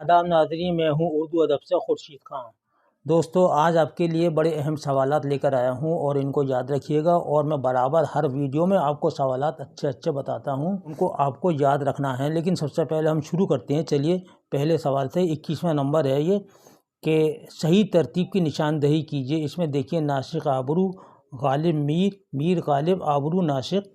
آداب ناظرین، میں ہوں اردو ادب سے خورشید خان۔ دوستو، آج آپ کے لیے بڑے اہم سوالات لے کر آیا ہوں اور ان کو یاد رکھیے گا، اور میں برابر ہر ویڈیو میں آپ کو سوالات اچھے بتاتا ہوں، ان کو آپ کو یاد رکھنا ہے۔ لیکن سب سے پہلے ہم شروع کرتے ہیں۔ چلیے پہلے سوال سے، 21واں نمبر ہے یہ کہ صحیح ترتیب کی نشاندہی کیجیے۔ اس میں دیکھیے، ناسخ آبرو، غالب میر، میر غالب آبرو ناسخ،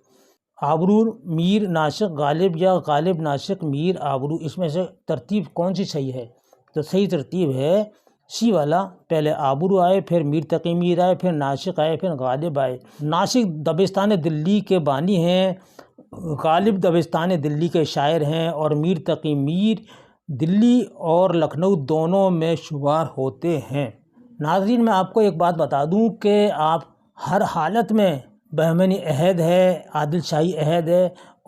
آبرو میر ناسخ غالب، یا غالب ناسخ میر آبرو، اس میں سے ترتیب کون سی صحیح ہے؟ تو صحیح ترتیب ہے سی والا، پہلے آبرو آئے، پھر میر تقی میر آئے، پھر ناسخ آئے، پھر غالب آئے۔ ناسخ دبستان دلی کے بانی ہیں، غالب دبستان دلی کے شاعر ہیں، اور میر تقی میر دلی اور لکھنؤ دونوں میں شمار ہوتے ہیں۔ ناظرین، میں آپ کو ایک بات بتا دوں کہ آپ ہر حالت میں بہمنی عہد ہے، عادل شاہی عہد ہے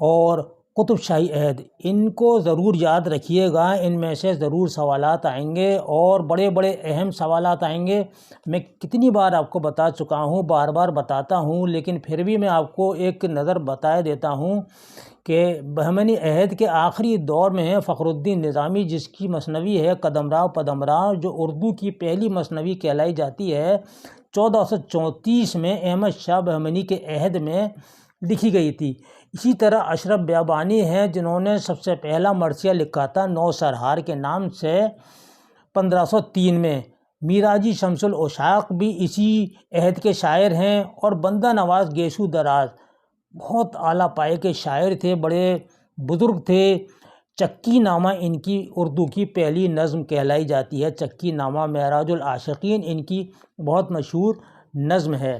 اور قطب شاہی عہد، ان کو ضرور یاد رکھیے گا۔ ان میں سے ضرور سوالات آئیں گے اور بڑے بڑے اہم سوالات آئیں گے۔ میں کتنی بار آپ کو بتا چکا ہوں، بار بار بتاتا ہوں، لیکن پھر بھی میں آپ کو ایک نظر بتائے دیتا ہوں کہ بہمنی عہد کے آخری دور میں ہے فخر الدین نظامی، جس کی مثنوی ہے قدم راؤ پدم راؤ، جو اردو کی پہلی مثنوی کہلائی جاتی ہے۔ 1434 میں احمد شاہ بہمنی کے عہد میں لکھی گئی تھی۔ اسی طرح اشرف بیابانی ہیں، جنہوں نے سب سے پہلا مرثیہ لکھا تھا نو سرہار کے نام سے 1503 میں۔ میراجی شمس العشاق بھی اسی عہد کے شاعر ہیں، اور بندہ نواز گیسو دراز بہت اعلیٰ پائے کے شاعر تھے، بڑے بزرگ تھے۔ چکی نامہ ان کی اردو کی پہلی نظم کہلائی جاتی ہے۔ چکی نامہ معراج العاشقین ان کی بہت مشہور نظم ہے۔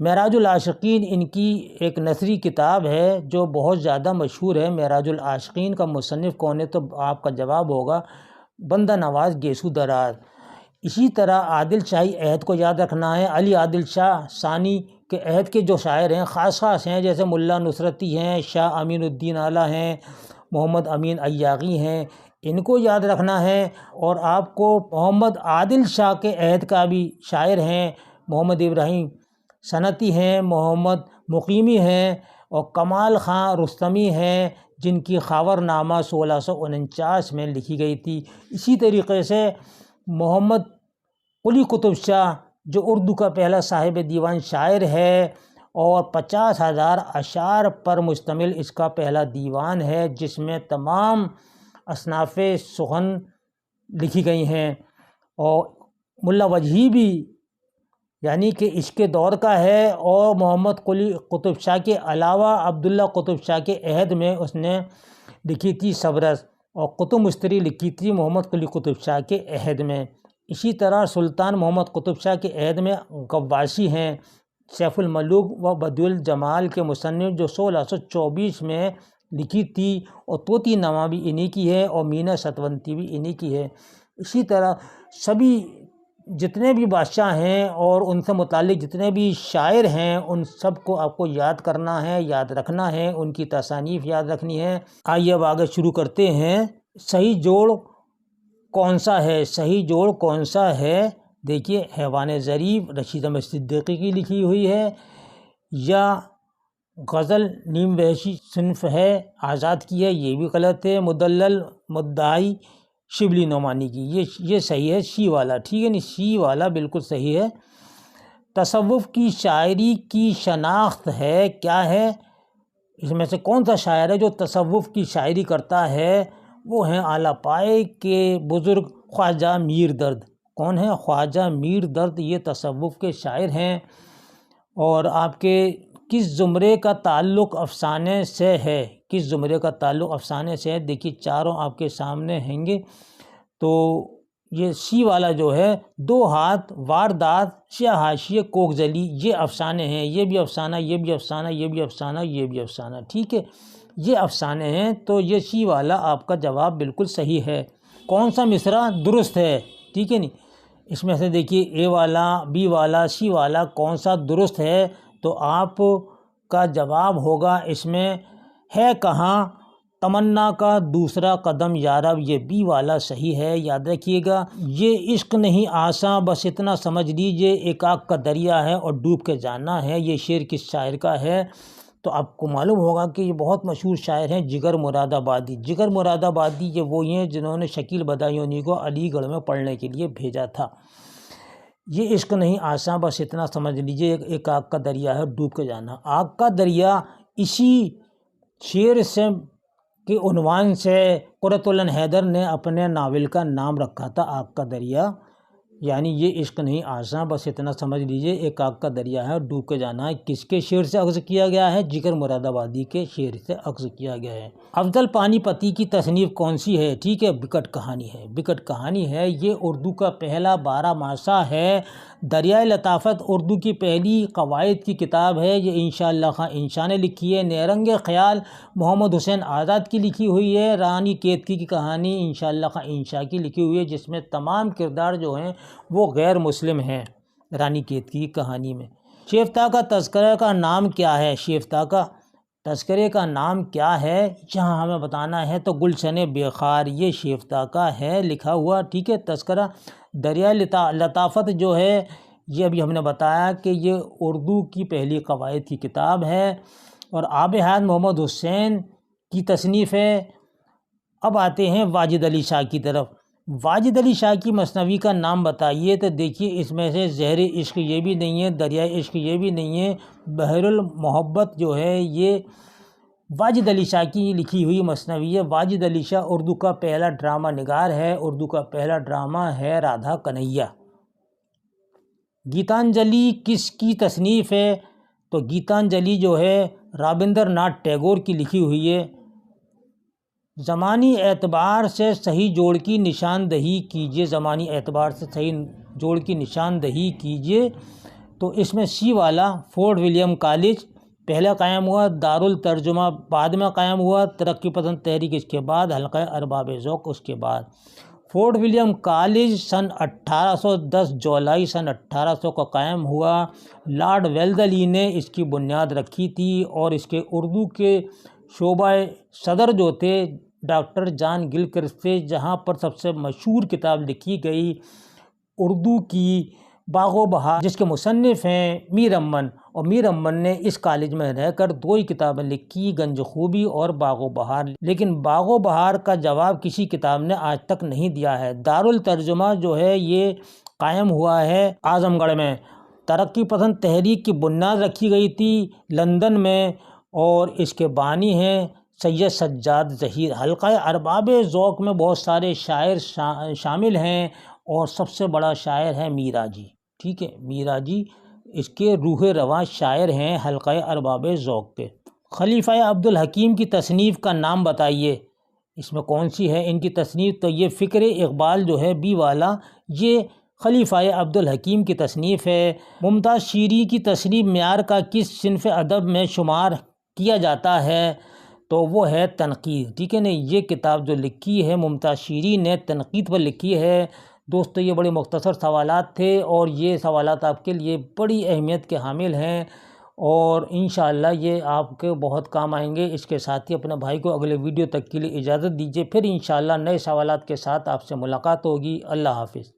معراج العاشقین ان کی ایک نثری کتاب ہے جو بہت زیادہ مشہور ہے۔ معراج العاشقین کا مصنف کون ہے؟ تو آپ کا جواب ہوگا بندہ نواز گیسو دراز۔ اسی طرح عادل شاہی عہد کو یاد رکھنا ہے۔ علی عادل شاہ ثانی کے عہد کے جو شاعر ہیں خاص ہیں، جیسے ملا نصرتی ہیں، شاہ امین الدین اعلیٰ ہیں، محمد امین عیاغی ہیں، ان کو یاد رکھنا ہے۔ اور آپ کو محمد عادل شاہ کے عہد کا بھی شاعر ہیں، محمد ابراہیم صنعتی ہیں، محمد مقیمی ہیں، اور کمال خان رستمی ہیں، جن کی خاور نامہ 1649 میں لکھی گئی تھی۔ اسی طریقے سے محمد قلی قطب شاہ، جو اردو کا پہلا صاحب دیوان شاعر ہے، اور 50,000 اشعار پر مشتمل اس کا پہلا دیوان ہے، جس میں تمام اصناف سخن لکھی گئی ہیں۔ اور ملا وجہی بھی یعنی کہ اس کے دور کا ہے، اور محمد قلی قطب شاہ کے علاوہ عبداللہ قطب شاہ کے عہد میں اس نے لکھی تھی سبرس، اور قطب مشتری لکھی تھی محمد قلی قطب شاہ کے عہد میں۔ اسی طرح سلطان محمد قطب شاہ کے عہد میں غواصی ہیں، سیف الملوک و بدیع الجمال کے مصنف، جو 1624 میں لکھی تھی، اور طوطی نامہ بھی انہی کی ہے، اور مینا ستونتی بھی انہی کی ہے۔ اسی طرح سبھی جتنے بھی بادشاہ ہیں اور ان سے متعلق جتنے بھی شاعر ہیں، ان سب کو آپ کو یاد کرنا ہے، یاد رکھنا ہے، ان کی تصانیف یاد رکھنی ہے۔ آئیے اب آگے شروع کرتے ہیں۔ صحیح جوڑ کون سا ہے؟ صحیح جوڑ کون سا ہے؟ دیکھیے، حیوان ظریف رشید احمد صدیقی کی لکھی ہوئی ہے، یا غزل نیم وحشی صنف ہے، آزاد کی ہے، یہ بھی غلط ہے۔ مدلل مدعی شبلی نعمانی کی، یہ صحیح ہے، سی والا، ٹھیک ہے نہیں، سی والا بالکل صحیح ہے۔ تصوف کی شاعری کی شناخت ہے، کیا ہے؟ اس میں سے کون سا شاعر ہے جو تصوف کی شاعری کرتا ہے؟ وہ ہیں اعلیٰ پائے کے بزرگ خواجہ میر درد۔ کون ہے؟ خواجہ میر درد، یہ تصوف کے شاعر ہیں۔ اور آپ کے کس زمرے کا تعلق افسانے سے ہے؟ کس زمرے کا تعلق افسانے سے ہے؟ دیکھیے، چاروں آپ کے سامنے ہیں گے۔ تو یہ سی والا جو ہے، دو ہاتھ، واردات، سیاہ حاشیے، کوک جلی، یہ افسانے ہیں۔ یہ بھی افسانہ، یہ بھی افسانہ، یہ بھی افسانہ، یہ بھی افسانہ، ٹھیک ہے، یہ افسانے ہیں۔ تو یہ سی والا آپ کا جواب بالکل صحیح ہے۔ کون سا مصرع درست ہے؟ ٹھیک ہے نہیں، اس میں سے دیکھیے اے والا، بی والا، سی والا کون سا درست ہے؟ تو آپ کا جواب ہوگا اس میں ہے کہاں تمنا کا دوسرا قدم یارب، یہ بی والا صحیح ہے، یاد رکھیے گا۔ یہ عشق نہیں آساں بس اتنا سمجھ لیجئے، ایک آگ کا دریا ہے اور ڈوب کے جانا ہے، یہ شعر کس شاعر کا ہے؟ تو آپ کو معلوم ہوگا کہ یہ بہت مشہور شاعر ہیں جگر مراد آبادی۔ جگر مراد آبادی یہ وہی ہیں جنہوں نے شکیل بدایونی کو علی گڑھ میں پڑھنے کے لیے بھیجا تھا۔ یہ عشق نہیں آساں بس اتنا سمجھ لیجئے، ایک آگ کا دریا ہے ڈوب کے جانا۔ آگ کا دریا اسی شعر سے کے عنوان سے قرۃ العین حیدر نے اپنے ناول کا نام رکھا تھا، آگ کا دریا، یعنی یہ عشق نہیں آساں بس اتنا سمجھ لیجئے، ایک آگ کا دریا ہے ڈوب کے جانا ہے۔ کس کے شعر سے اخذ کیا گیا ہے؟ جگر مراد آبادی کے شعر سے اخذ کیا گیا ہے۔ افضل پانی پتی کی تصنیف کون سی ہے؟ ٹھیک ہے، بکٹ کہانی ہے۔ بکٹ کہانی ہے، یہ اردو کا پہلا 12 ماسہ ہے۔ دریائے لطافت اردو کی پہلی قواعد کی کتاب ہے، یہ انشاءاللہ خان انشا نے لکھی ہے۔ نیرنگ خیال محمد حسین آزاد کی لکھی ہوئی ہے۔ رانی کیتکی کی کہانی انشاءاللہ خان انشا کی لکھی ہوئی ہے، جس میں تمام کردار جو ہیں وہ غیر مسلم ہیں رانی کیتکی کی کہانی میں۔ شیفتہ کا تذکرہ کا نام کیا ہے؟ شیفتہ کا تذکرے کا نام کیا ہے جہاں ہمیں بتانا ہے تو گلشن بے خار، یہ شیفتہ کا ہے لکھا ہوا، ٹھیک ہے۔ تذکرہ دریائے لطافت جو ہے یہ ابھی ہم نے بتایا کہ یہ اردو کی پہلی قواعد کی کتاب ہے اور آب حیات محمد حسین کی تصنیف ہے۔ اب آتے ہیں واجد علی شاہ کی طرف۔ واجد علی شاہ کی مثنوی کا نام بتائیے، تو دیکھیے اس میں سے زہر عشق یہ بھی نہیں ہے، دریائے عشق یہ بھی نہیں ہے، بحر المحبت جو ہے یہ واجد علی شاہ کی لکھی ہوئی مثنوی ہے۔ واجد علی شاہ اردو کا پہلا ڈرامہ نگار ہے، اردو کا پہلا ڈرامہ ہے رادھا کنہیا۔ گیتانجلی کس کی تصنیف ہے؟ تو گیتانجلی جو ہے رابندر ناتھ ٹیگور کی لکھی ہوئی ہے۔ زمانی اعتبار سے صحیح جوڑ کی نشاندہی کیجیے، زمانی اعتبار سے صحیح جوڑ کی نشاندہی کیجیے، تو اس میں سی والا فورٹ ولیم کالج پہلا قائم ہوا، دارالترجمہ بعد میں قائم ہوا، ترقی پسند تحریک اس کے بعد، حلقہ ارباب ذوق اس کے بعد۔ فورٹ ولیم کالج سن 1810 جولائی سن 1800 کو قائم ہوا۔ لارڈ ویلزلی نے اس کی بنیاد رکھی تھی اور اس کے اردو کے شعبہ صدر جو تھے ڈاکٹر جان گلکرسٹ تھے، جہاں پر سب سے مشہور کتاب لکھی گئی اردو کی باغ و بہار، جس کے مصنف ہیں میر امن، اور میر امن نے اس کالج میں رہ کر 2 ہی کتابیں لکھی، گنج خوبی اور باغ و بہار، لیکن باغ و بہار کا جواب کسی کتاب نے آج تک نہیں دیا ہے۔ دارالترجمہ جو ہے یہ قائم ہوا ہے اعظم گڑھ میں۔ ترقی پسند تحریک کی بنیاد رکھی گئی تھی لندن میں، اور اس کے بانی ہیں سید سجاد ظہیر۔ حلقہ ارباب ذوق میں بہت سارے شاعر شامل ہیں اور سب سے بڑا شاعر ہے میرا جی، ٹھیک ہے، میرا جی اس کے روح رواں شاعر ہیں حلقہ ارباب ذوق کے۔ خلیفہ عبدالحکیم کی تصنیف کا نام بتائیے، اس میں کون سی ہے ان کی تصنیف؟ تو یہ فکر اقبال جو ہے بی والا، یہ خلیفہ عبدالحکیم کی تصنیف ہے۔ ممتاز شیریں کی تصنیف معیار کا کس صنف ادب میں شمار کیا جاتا ہے؟ تو وہ ہے تنقید، ٹھیک ہے نا۔ یہ کتاب جو لکھی ہے ممتاز شیریں نے تنقید پر لکھی ہے۔ دوستو یہ بڑے مختصر سوالات تھے اور یہ سوالات آپ کے لیے بڑی اہمیت کے حامل ہیں اور انشاءاللہ یہ آپ کے بہت کام آئیں گے۔ اس کے ساتھ ہی اپنے بھائی کو اگلے ویڈیو تک کے لیے اجازت دیجیے، پھر انشاءاللہ نئے سوالات کے ساتھ آپ سے ملاقات ہوگی۔ اللہ حافظ۔